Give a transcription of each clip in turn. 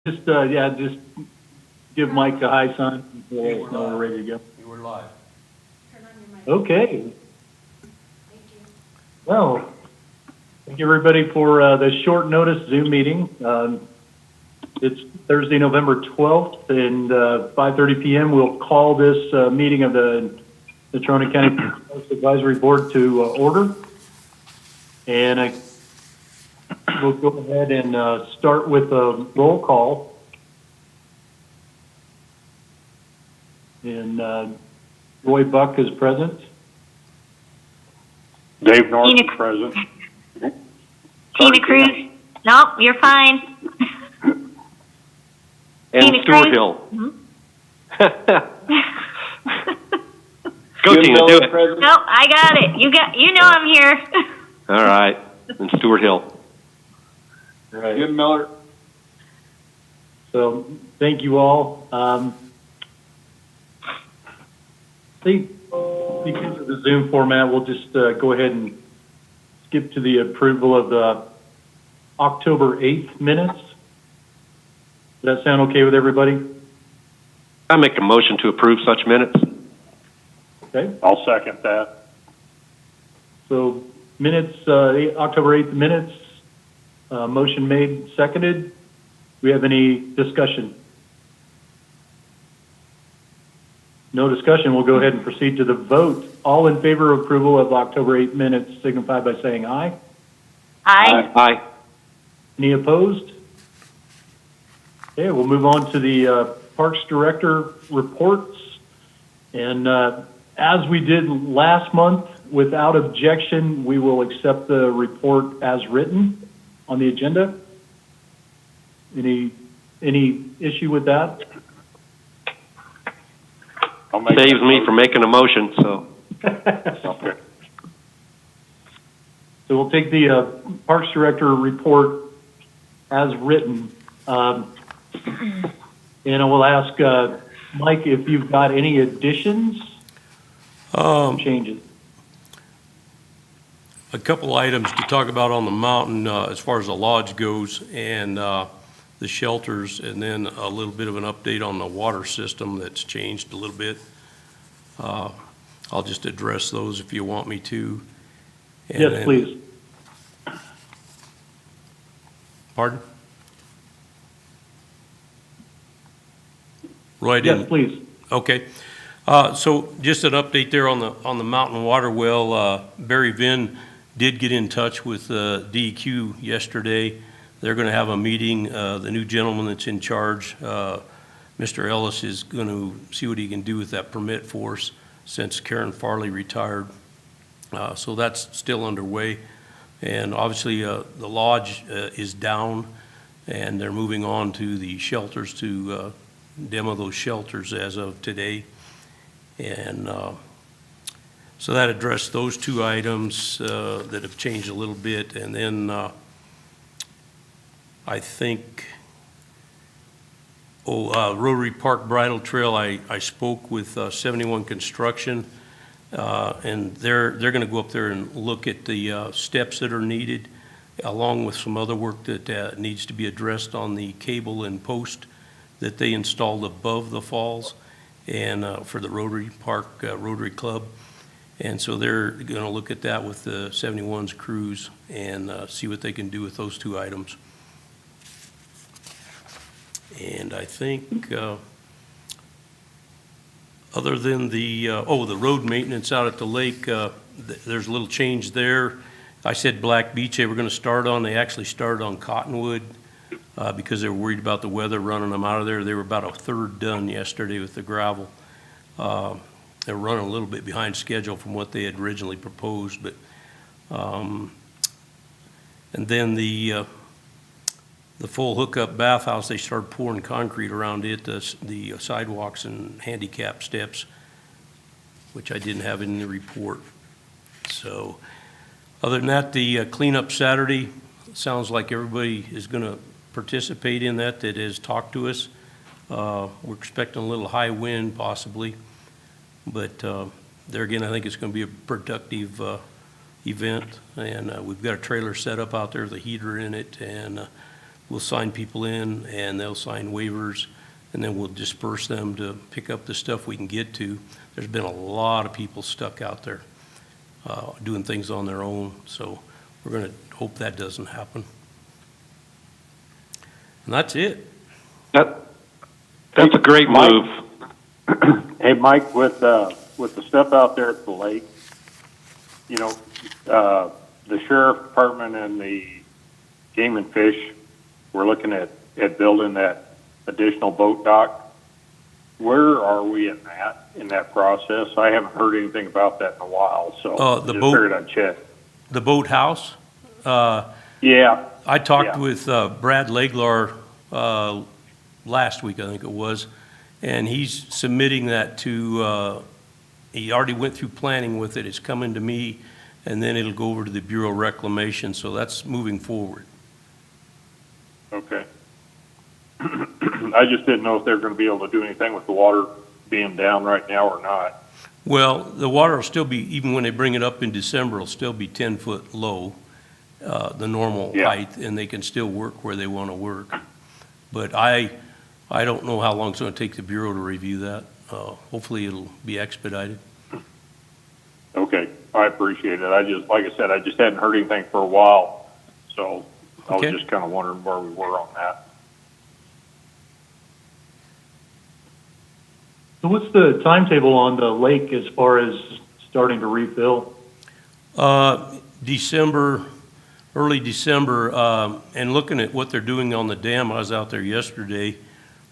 Just give Mike a high sign. We'll know we're ready to go. You were live. Okay. Well, thank you everybody for the short notice Zoom meeting. It's Thursday, November 12th, and 5:30 p.m. We'll call this meeting of the Natrona County Advisory Board to order. And we'll go ahead and start with a roll call. And Roy Buck is present. Dave North is present. Tina Cruz. Nope, you're fine. And Tina Stuart Cruz. Hill. Go Tina, Miller do it. present. Nope, I got it. You know I'm here. All right. And Stuart Hill. Right. Jim Miller. So thank you all. Because of the Zoom format, we'll just go ahead and skip to the approval of the October 8th minutes. Does that sound okay with everybody? I make a motion to approve such minutes. Okay. I'll second that. So minutes, October 8th minutes, motion made, seconded. Do we have any discussion? No discussion. We'll go ahead and proceed to the vote. All in favor of approval of October 8th minutes signify by saying aye. Aye. Aye. Any opposed? Okay, we'll move on to the Parks Director reports. And as we did last month, without objection, we will accept the report as written on the agenda. Any issue with that? Saves me from making a motion, so. Okay. So we'll take the Parks Director report as written. And I will ask Mike if you've got any additions or changes. A couple items to talk about on the mountain as far as the lodge goes and the shelters, and then a little bit of an update on the water system that's changed a little bit. I'll just address those if you want me to. And Yes, then, please. Pardon? Roy, Yes, please. Okay. So just an update there on the mountain water well. Barry Vinn did get in touch with DEQ yesterday. They're going to have a meeting. The new gentleman that's in charge, Mr. Ellis, is going to see what he can do with that permit for us since Karen Farley retired. So that's still underway. And obviously the lodge is down, and they're moving on to the shelters to demo those shelters as of today. And so that addressed those two items that have changed a little bit. And then I think, Rotary Park Bridle Trail, I spoke with 71 Construction, and they're going to go up there and look at the steps that are needed, along with some other work that needs to be addressed on the cable and post that they installed above the falls and for the Rotary Park Rotary Club. And so they're going to look at that with the 71's crews and see what they can do with those two items. And I think other than the road maintenance out at the lake, there's a little change there. I said Black Beach they were going to start on. They actually started on Cottonwood because they were worried about the weather running them out of there. They were about a third done yesterday with the gravel. They're running a little bit behind schedule from what they had originally proposed, but and then the full hookup bathhouse, they started pouring concrete around it, the sidewalks and handicap steps, which I didn't have in the report. So other than that, the cleanup Saturday, sounds like everybody is going to participate in that has talked to us. We're expecting a little high wind possibly, but there again, I think it's going to be a productive event, and we've got a trailer set up out there with a heater in it, and we'll sign people in, and they'll sign waivers, and then we'll disperse them to pick up the stuff we can get to. There's been a lot of people stuck out there doing things on their own, so we're going to hope that doesn't happen. And that's it. That's a great Mike? move. Hey, Mike, with the stuff out there at the lake, you know, the sheriff department and the game and fish, we're looking at building that additional boat dock. Where are we in that process? I haven't heard anything about that in a while, so The just boat- figured I'd check. The boathouse, Yeah, I talked Yeah. with Brad Leglar last week, I think it was, and he's submitting that to, he already went through planning with it. It's coming to me, and then it'll go over to the Bureau of Reclamation, so that's moving forward. okay. I just didn't know if they were going to be able to do anything with the water being down right now or not. Well, the water will still be, even when they bring it up in December, it'll still be 10-foot low, the normal Yeah. height, and they can still work where they want to work. But I don't know how long it's going to take the Bureau to review that. Hopefully it'll be expedited. Okay, I appreciate it. Like I said, I just hadn't heard anything for a while, so I was Okay. just kind of wondering where we were on that. So what's the timetable on the lake as far as starting to refill? December, early December, and looking at what they're doing on the dam, I was out there yesterday.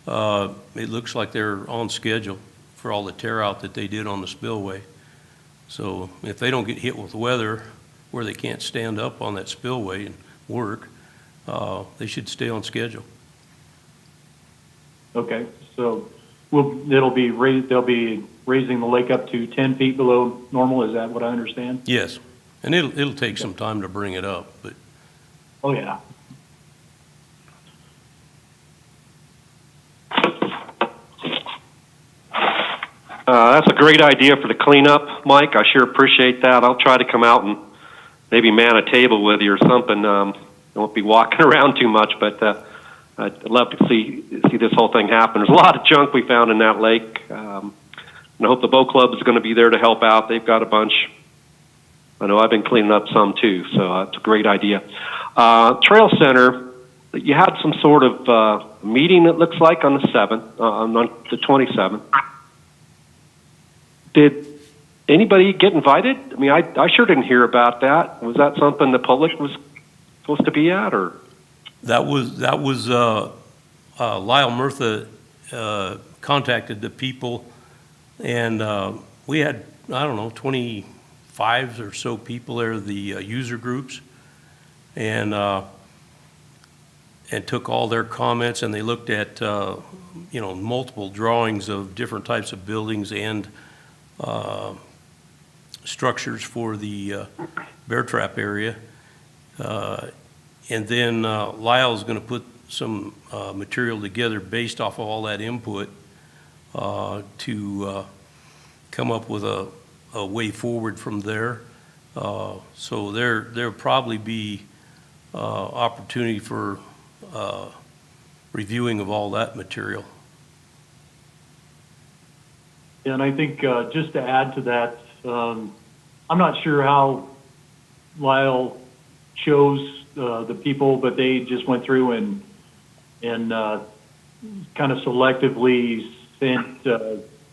It looks like they're on schedule for all the tear out that they did on the spillway. So if they don't get hit with weather where they can't stand up on that spillway and work, they should stay on schedule. Okay, so they'll be raising the lake up to 10 feet below normal, is that what I understand? Yes, and it'll take some time to bring it up, but Oh, yeah. That's a great idea for the cleanup, Mike. I sure appreciate that. I'll try to come out and maybe man a table with you or something. I won't be walking around too much, but I'd love to see this whole thing happen. There's a lot of junk we found in that lake, and I hope the boat club is going to be there to help out. They've got a bunch. I know I've been cleaning up some too, so it's a great idea. Trail Center, you had some sort of meeting, it looks like, on the 7th, on the 27th. Did anybody get invited? I mean, I sure didn't hear about that. Was that something the public was supposed to be at, or? that was Lyle Murtha contacted the people, and we had, I don't know, 25 or so people there, the user groups, and took all their comments, and they looked at multiple drawings of different types of buildings and structures for the bear trap area. And then Lyle's going to put some material together based off of all that input to come up with a way forward from there. So there'll probably be opportunity for reviewing of all that material. And I think just to add to that, I'm not sure how Lyle chose the people, but they just went through and kind of selectively sent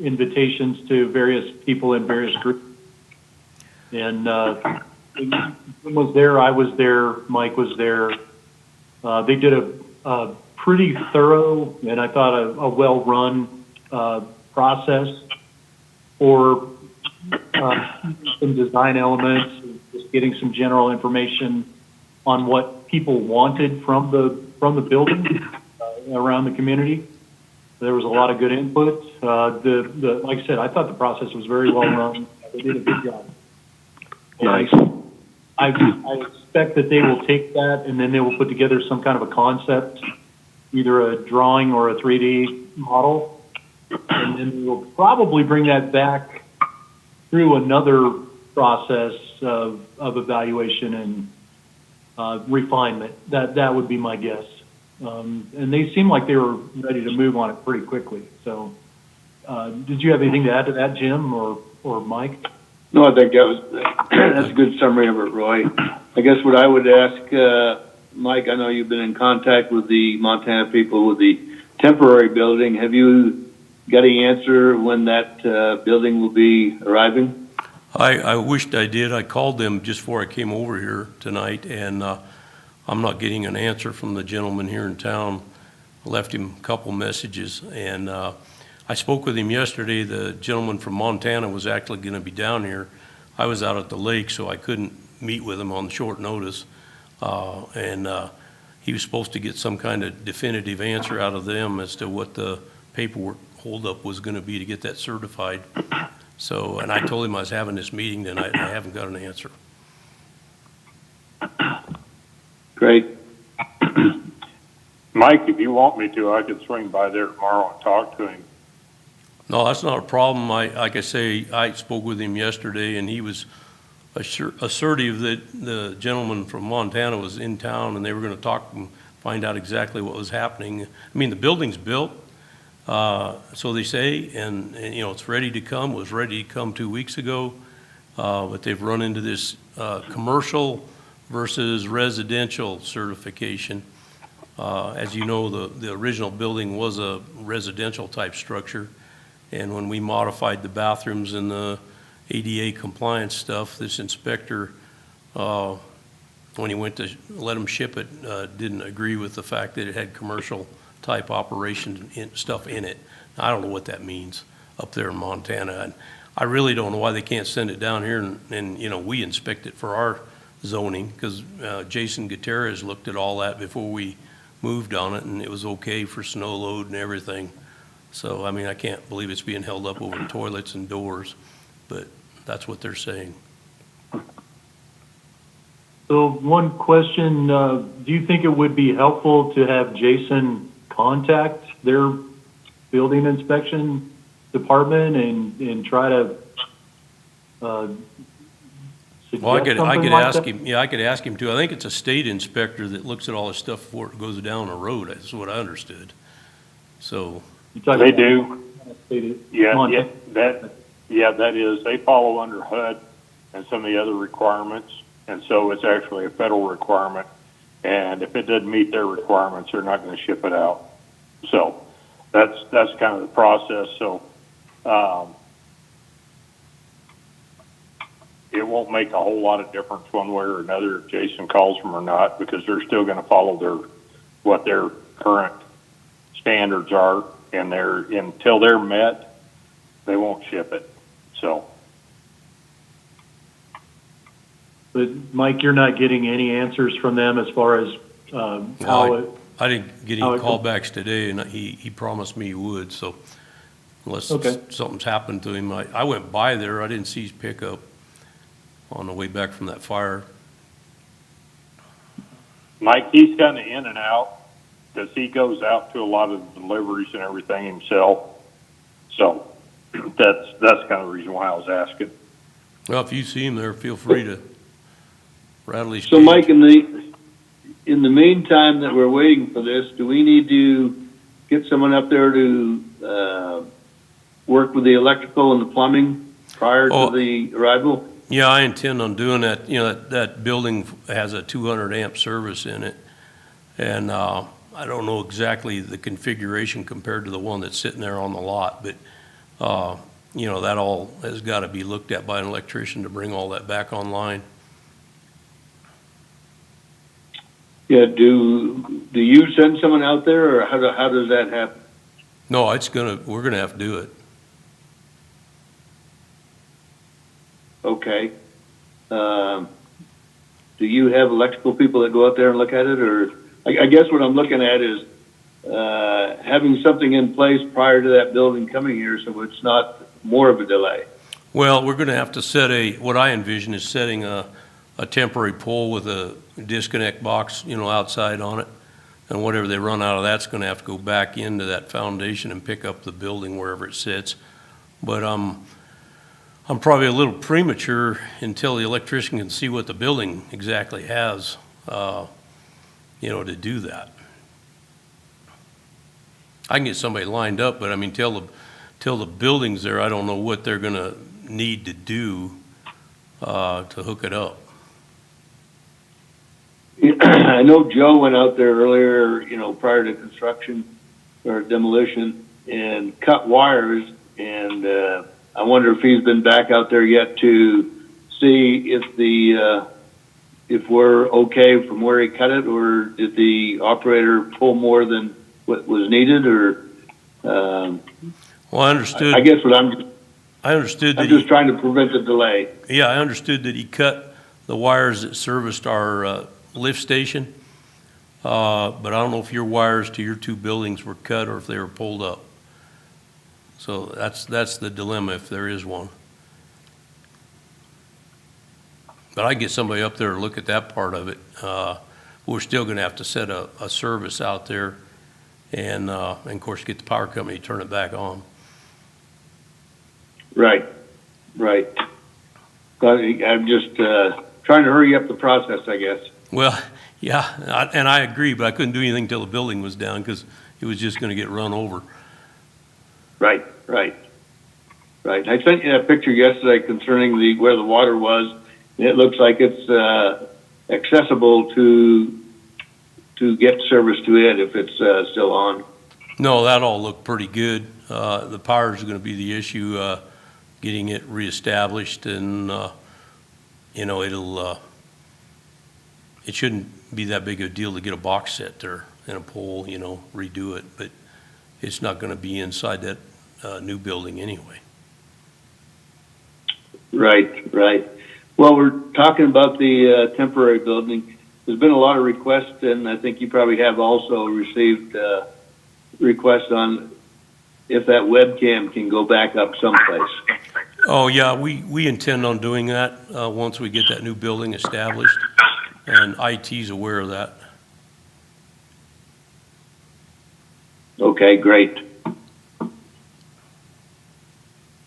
invitations to various people in various groups. And Jim was there, I was there, Mike was there. They did a pretty thorough and I thought a well-run process for some design elements, just getting some general information on what people wanted from the building around the community. There was a lot of good input. Like I said, I thought the process was very well run. They did a good job. Nice. I expect that they will take that and then they will put together some kind of a concept, either a drawing or a 3D model, and then we'll probably bring that back through another process of evaluation and refinement. That would be my guess. And they seemed like they were ready to move on it pretty quickly. So, did you have anything to add to that, Jim or Mike? No, I think that was that's a good summary of it, Roy. I guess what I would ask, Mike, I know you've been in contact with the Montana people with the temporary building. Have you got any answer when that building will be arriving? I wished I did. I called them just before I came over here tonight, and I'm not getting an answer from the gentleman here in town. I left him a couple messages, and I spoke with him yesterday. The gentleman from Montana was actually going to be down here. I was out at the lake, so I couldn't meet with him on short notice. He was supposed to get some kind of definitive answer out of them as to what the paperwork holdup was going to be to get that certified. So, and I told him I was having this meeting tonight, and I haven't got an answer. Great. Mike, if you want me to, I could swing by there tomorrow and talk to him. No, that's not a problem. Like I say, I spoke with him yesterday, and he was assertive that the gentleman from Montana was in town, and they were going to talk and find out exactly what was happening. I mean, the building's built, so they say, and you know, it's ready to come. It was ready to come 2 weeks ago, but they've run into this commercial versus residential certification. As you know, the original building was a residential type structure, and when we modified the bathrooms and the ADA compliance stuff, this inspector, when he went to let them ship it, didn't agree with the fact that it had commercial type operation stuff in it. I don't know what that means up there in Montana. And I really don't know why they can't send it down here and you know, we inspect it for our zoning, because Jason Gutierrez looked at all that before we moved on it, and it was okay for snow load and everything. So, I mean, I can't believe it's being held up over toilets and doors, but that's what they're saying. So one question, do you think it would be helpful to have Jason contact their building inspection department and try to suggest Well, I could something like ask that? him, yeah, I could ask him too. I think it's a state inspector that looks at all this stuff before it goes down a road. That's what I understood. So, You talking They about- do. Yeah, Montana? that is. They follow under HUD and some of the other requirements, and so it's actually a federal requirement. And if it doesn't meet their requirements, they're not going to ship it out. So that's kind of the process. So it won't make a whole lot of difference one way or another if Jason calls them or not, because they're still going to follow what their current standards are, and until they're met, they won't ship it. So. But Mike, you're not getting any answers from them as far as how it, I didn't get any callbacks today, and he promised me he would, so unless something's happened to him. I went by there, I didn't see his pickup on the way back from that fire. Mike, he's kind of in and out because he goes out to a lot of deliveries and everything himself. So that's kind of the reason why I was asking. Well, if you see him there, feel free to rattle his So, cage. Mike, in the meantime that we're waiting for this, do we need to get someone up there to work with the electrical and the plumbing prior to the arrival? Yeah, I intend on doing that. You know, that building has a 200 amp service in it, and I don't know exactly the configuration compared to the one that's sitting there on the lot, but you know, that all has got to be looked at by an electrician to bring all that back online. Yeah, do you send someone out there, or how does that happen? No, we're gonna have to do it. Okay. Do you have electrical people that go out there and look at it, or I guess what I'm looking at is having something in place prior to that building coming here, so it's not more of a delay. Well, we're gonna have to set what I envision is setting a temporary pole with a disconnect box, you know, outside on it. And whatever they run out of that's gonna have to go back into that foundation and pick up the building wherever it sits. But I'm probably a little premature until the electrician can see what the building exactly has, you know, to do that. I can get somebody lined up, but I mean, till the building's there, I don't know what they're gonna need to do, to hook it up. I know Joe went out there earlier, prior to construction or demolition and cut wires. And I wonder if he's been back out there yet to see if we're okay from where he cut it, or did the operator pull more than what was needed, or Well, I understood. I guess what I'm understood that just trying to prevent the delay. Yeah, I understood that he cut the wires that serviced our lift station, but I don't know if your wires to your two buildings were cut or if they were pulled up. So that's the dilemma, if there is one. But I can get somebody up there to look at that part of it. We're still going to have to set a service out there, and of course get the power company to turn it back on. Right. I'm just trying to hurry up the process, I guess. Well, yeah, and I agree, but I couldn't do anything until the building was down because it was just going to get run over. Right. I sent you a picture yesterday concerning where the water was. And it looks like it's accessible to get service to it if it's still on. No, that all looked pretty good. The power is going to be the issue, getting it reestablished, and it shouldn't be that big of a deal to get a box set there and a pole, redo it, but it's not going to be inside that new building anyway. Right. Well, we're talking about the temporary building. There's been a lot of requests, and I think you probably have also received requests on if that webcam can go back up someplace. Oh, yeah, we intend on doing that once we get that new building established, and IT's aware of that. Okay, great.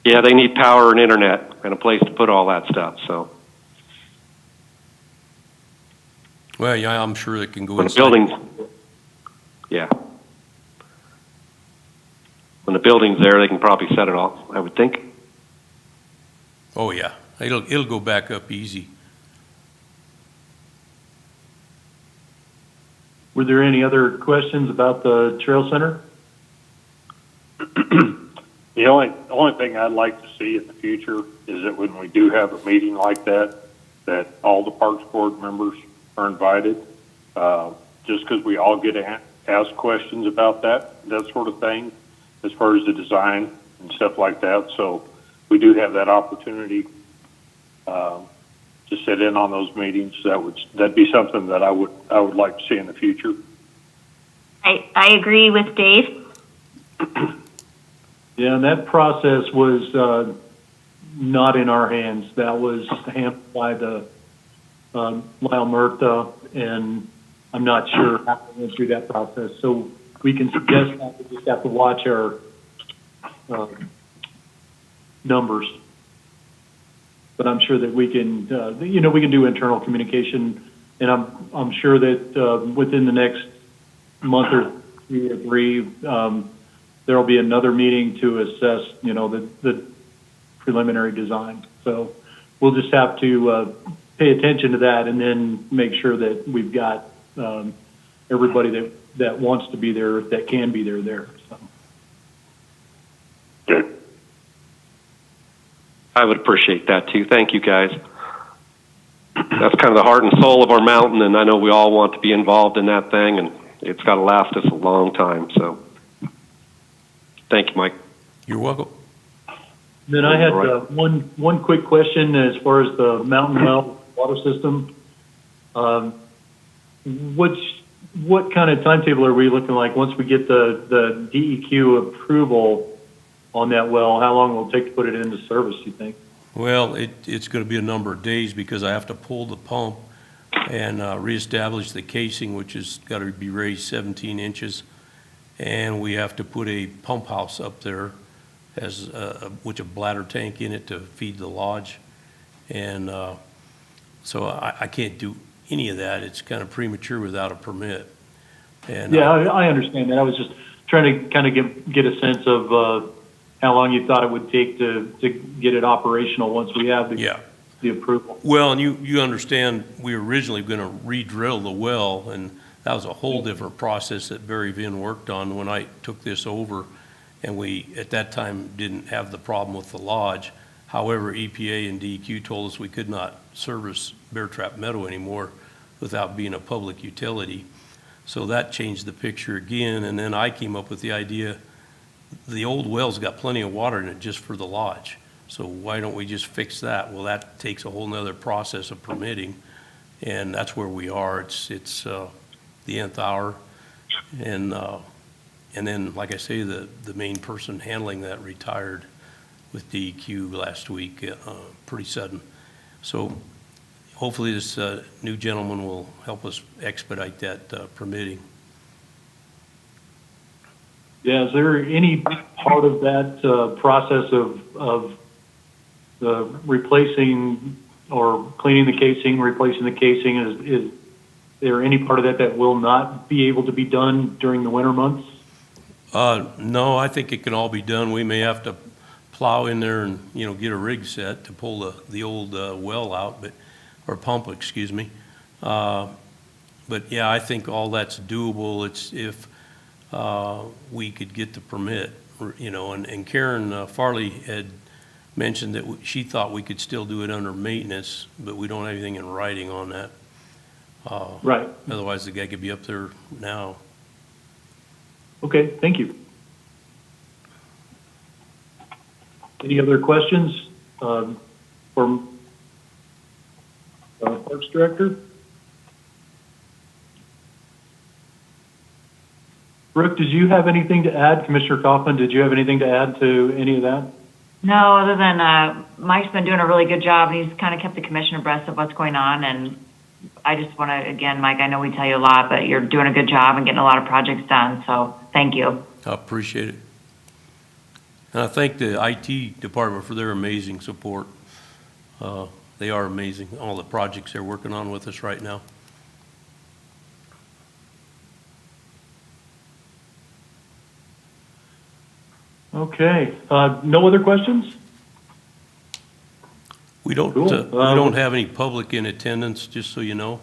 Yeah, they need power and internet and a place to put all that stuff, so. Well, yeah, I'm sure it can go When the inside. building's, yeah. When the building's there, they can probably set it off, I would think. Oh, yeah, it'll go back up easy. Were there any other questions about the trail center? The only thing I'd like to see in the future is that when we do have a meeting like that all the Parks Board members are invited, just because we all get asked questions about that sort of thing, as far as the design and stuff like that. So we do have that opportunity to sit in on those meetings. That'd be something that I would like to see in the future. I agree with Dave. Yeah, and that process was not in our hands. That was handled by the Lyle Murtha, and I'm not sure how we went through that process. So we can suggest that. We just have to watch our numbers. But I'm sure that we can, we can do internal communication, and I'm sure that within the next month or 2 or 3, there'll be another meeting to assess, the preliminary design. So we'll just have to pay attention to that, and then make sure that we've got everybody that wants to be there, that can be there. So. Good. I would appreciate that too. Thank you, guys. That's kind of the heart and soul of our mountain, and I know we all want to be involved in that thing, and it's got to last us a long time. So thank you, Mike. You're welcome. Then I had one quick question as far as the Mountain Well water system. What kind of timetable are we looking like once we get the DEQ approval on that well? How long will it take to put it into service, you think? Well, it's going to be a number of days because I have to pull the pump and reestablish the casing, which has got to be raised 17 inches. And we have to put a pump house up there with a bladder tank in it to feed the lodge. And so I can't do any of that. It's kind of premature without a permit. And yeah, I understand that. I was just trying to kind of get a sense of how long you thought it would take to get it operational once we have the approval. Well, and you understand, we were originally going to re-drill the well, and that was a whole different process that Barry Vinn worked on when I took this over, and we, at that time, didn't have the problem with the lodge. However, EPA and DEQ told us we could not service Bear Trap Meadow anymore without being a public utility. So that changed the picture again, and then I came up with the idea, the old well's got plenty of water in it just for the lodge. So why don't we just fix that? Well, that takes a whole nother process of permitting, and that's where we are. It's the nth hour, and then, like I say, the main person handling that retired with DEQ last week, pretty sudden. So hopefully this new gentleman will help us expedite that permitting. Yeah, is there any part of that process of replacing or cleaning the casing, replacing the casing, is there any part of that will not be able to be done during the winter months? No, I think it can all be done. We may have to plow in there and, get a rig set to pull the old well out, or pump, excuse me. But yeah, I think all that's doable. It's if we could get the permit, and Karen Farley had mentioned that she thought we could still do it under maintenance, but we don't have anything in writing on that. Right. Otherwise, the guy could be up there now. Okay, thank you. Any other questions from Parks Director? Brooke, did you have anything to add? Commissioner Kaufman, did you have anything to add to any of that? No, other than Mike's been doing a really good job, and he's kind of kept the commission abreast of what's going on. And I just want to, again, Mike, I know we tell you a lot, but you're doing a good job and getting a lot of projects done. So thank you. I appreciate it. And I thank the IT department for their amazing support. They are amazing, all the projects they're working on with us right now. Okay, no other questions? We don't, Cool. we don't have any public in attendance, just so you know.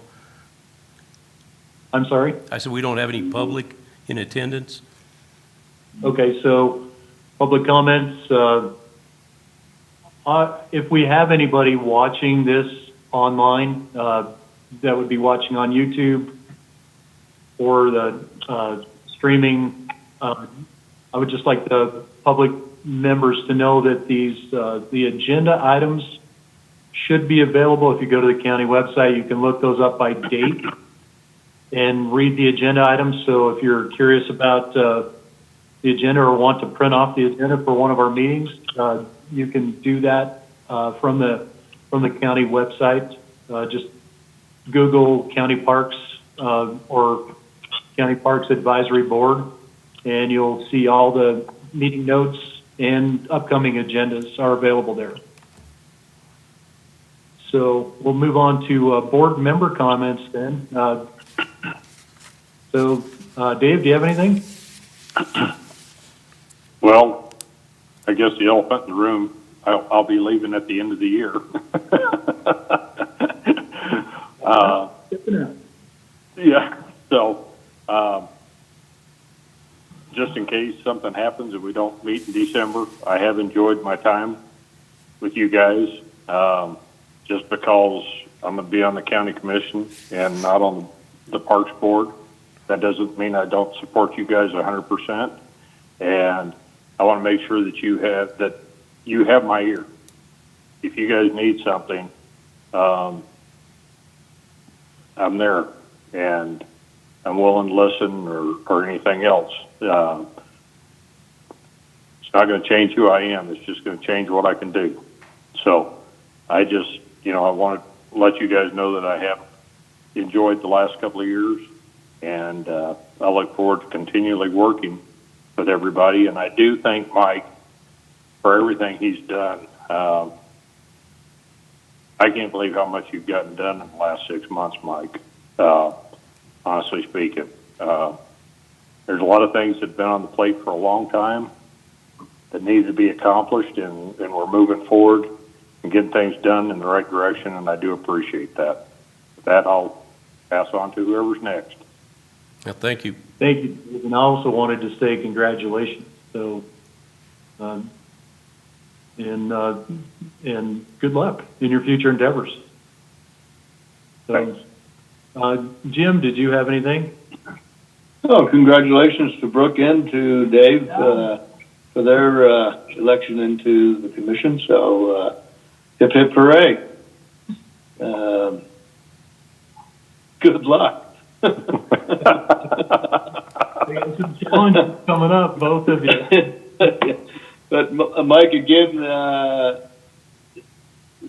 I'm sorry? I said we don't have any public in attendance. Okay, so public comments. If we have anybody watching this online, that would be watching on YouTube or the streaming, I would just like the public members to know that the agenda items should be available. If you go to the county website, you can look those up by date and read the agenda items. So if you're curious about the agenda or want to print off the agenda for one of our meetings, you can do that from the county website. Just Google County Parks or County Parks Advisory Board, and you'll see all the meeting notes and upcoming agendas are available there. So we'll move on to board member comments then. Dave, do you have anything? Well, I guess the elephant in the room, I'll be leaving at the end of the year. Yeah, so just in case something happens and we don't meet in December, I have enjoyed my time with you guys. Just because I'm going to be on the county commission and not on the parks board, that doesn't mean I don't support you guys 100%. And I want to make sure that you have my ear. If you guys need something, I'm there, and I'm willing to listen or anything else. It's not going to change who I am. It's just going to change what I can do. So I just, I want to let you guys know that I have enjoyed the last couple of years, and I look forward to continually working with everybody. And I do thank Mike for everything he's done. I can't believe how much you've gotten done in the last 6 months, Mike, honestly speaking. there's a lot of things that have been on the plate for a long time that need to be accomplished, and we're moving forward and getting things done in the right direction, and I do appreciate that. With that, I'll pass on to whoever's next. Yeah, thank you. Thank you. And I also wanted to say congratulations. So, and good luck in your future endeavors. So, Thanks. Jim, did you have anything? Oh, congratulations to Brooke and to Dave for their election into the commission. So, hip hip hooray! Good luck. Some challenges coming up, both of you. But Mike, again,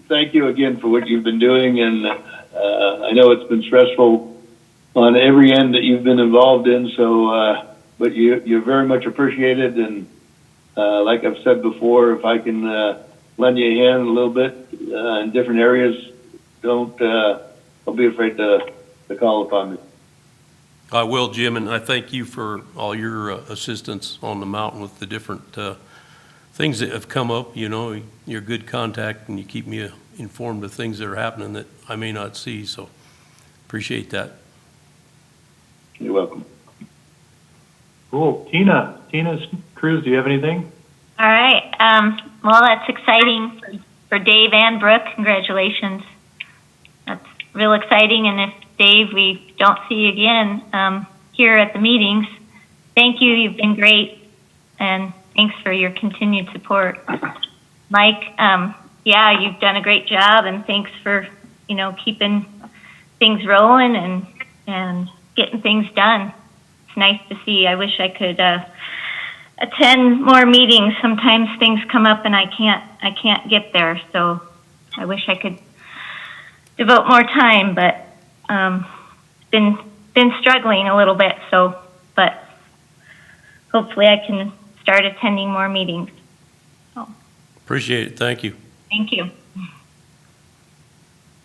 thank you again for what you've been doing, and I know it's been stressful on every end that you've been involved in. So, but you're very much appreciated, and like I've said before, if I can lend you a hand a little bit in different areas, don't be afraid to call upon me. I will, Jim, and I thank you for all your assistance on the mountain with the different things that have come up. You know, you're a good contact, and you keep me informed of things that are happening that I may not see, so appreciate that. You're welcome. Cool. Tina's Cruz, do you have anything? All right. Well, that's exciting for Dave and Brooke. Congratulations. That's real exciting. And if Dave, we don't see you again here at the meetings, thank you. You've been great. And thanks for your continued support. Mike, yeah, you've done a great job, and thanks for, keeping things rolling and getting things done. It's nice to see. I wish I could attend more meetings. Sometimes things come up and I can't get there. So I wish I could devote more time, but been struggling a little bit. So, but hopefully I can start attending more meetings. So, Appreciate it. Thank you. thank you.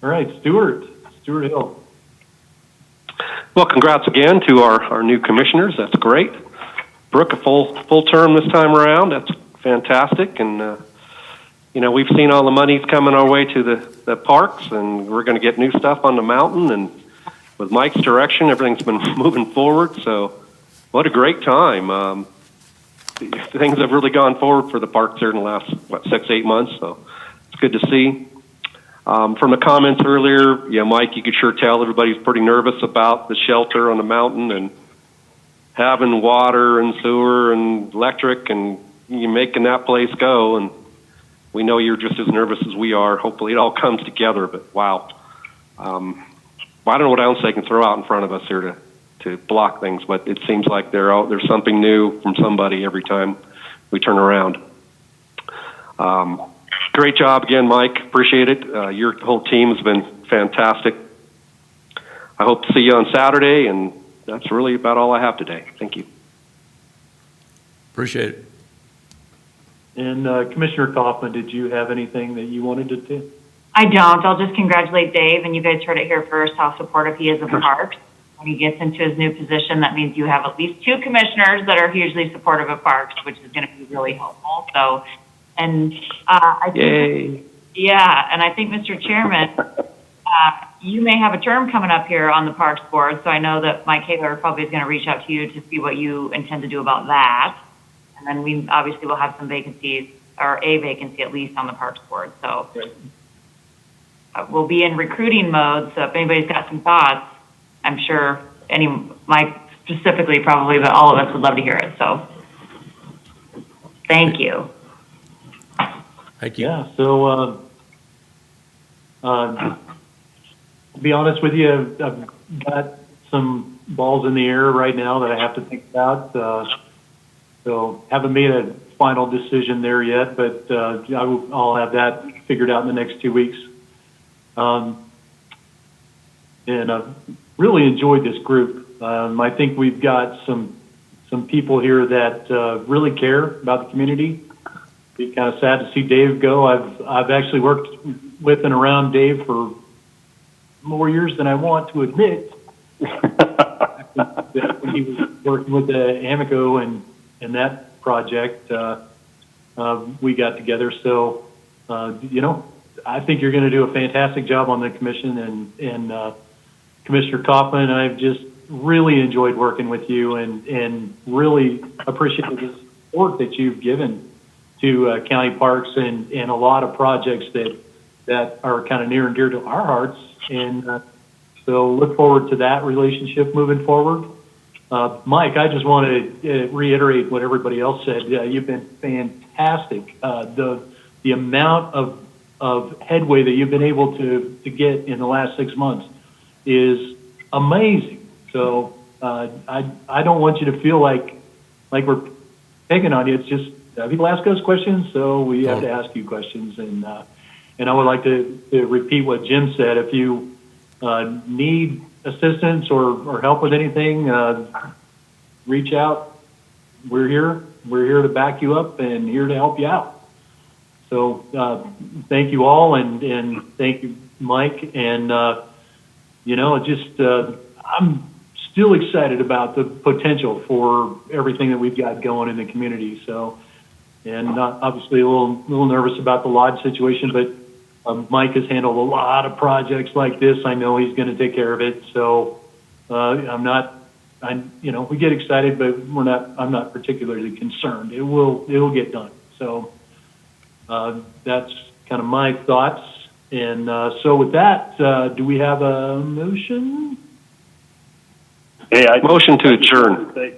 All right, Stuart Hill. Well, congrats again to our new commissioners. That's great. Brooke, a full term this time around. That's fantastic. And, we've seen all the monies coming our way to the parks, and we're going to get new stuff on the mountain. And with Mike's direction, everything's been moving forward. So what a great time. Things have really gone forward for the parks there in the last, 6-8 months. So it's good to see. From the comments earlier, Mike, you could sure tell everybody's pretty nervous about the shelter on the mountain and having water and sewer and electric and you making that place go. And we know you're just as nervous as we are. Hopefully it all comes together, but wow. I don't know what else they can throw out in front of us here to block things, but it seems like there's something new from somebody every time we turn around. Great job again, Mike. Appreciate it. Your whole team has been fantastic. I hope to see you on Saturday, and that's really about all I have today. Thank you. Appreciate it. And Commissioner Kaufman, did you have anything that you wanted to do? I don't. I'll just congratulate Dave, and you guys heard it here first, how supportive he is of the parks. When he gets into his new position, that means you have at least 2 commissioners that are hugely supportive of parks, which is going to be really helpful. So, and I think, Yay. yeah, and I think, Mr. Chairman, you may have a term coming up here on the Parks Board, so I know that Mike Haler probably is going to reach out to you to see what you intend to do about that. And then we obviously will have some vacancies, or a vacancy at least on the Parks Board. So we'll be in recruiting mode, so if anybody's got some thoughts, I'm sure Mike specifically probably, but all of us would love to hear it. So thank you. Thank you. Yeah, so to be honest with you, I've got some balls in the air right now that I have to think about. So haven't made a final decision there yet, but I'll have that figured out in the next 2 weeks. And I've really enjoyed this group. I think we've got some people here that really care about the community. Be kind of sad to see Dave go. I've actually worked with and around Dave for more years than I want to admit. When he was working with the Amico and that project, we got together. So, I think you're going to do a fantastic job on the commission, and Commissioner Kaufman, I've just really enjoyed working with you and really appreciate the support that you've given to county parks and a lot of projects that are kind of near and dear to our hearts. And so look forward to that relationship moving forward. Mike, I just want to reiterate what everybody else said. You've been fantastic. The amount of headway that you've been able to get in the last 6 months is amazing. So I don't want you to feel like we're picking on you. It's just people ask us questions, so we have to ask you questions. And I would like to repeat what Jim said. If you need assistance or help with anything, reach out. We're here. We're here to back you up and here to help you out. So thank you all, and thank you, Mike. And I'm still excited about the potential for everything that we've got going in the community. So, and obviously a little nervous about the lodge situation, but Mike has handled a lot of projects like this. I know he's going to take care of it. So we get excited, but I'm not particularly concerned. It'll get done. So that's kind of my thoughts. And so with that, do we have a motion? Hey, Motion to adjourn. I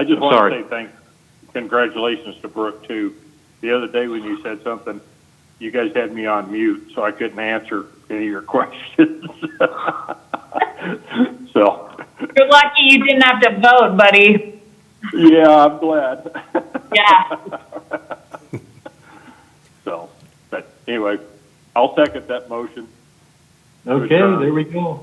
just want to say thanks, congratulations to Brooke too. The other day when you said something, you guys had me on mute, so I couldn't answer any of your questions. So You're lucky you didn't have to vote, buddy. yeah, I'm glad. Yeah. So, but anyway, I'll second that motion. Okay, there we go.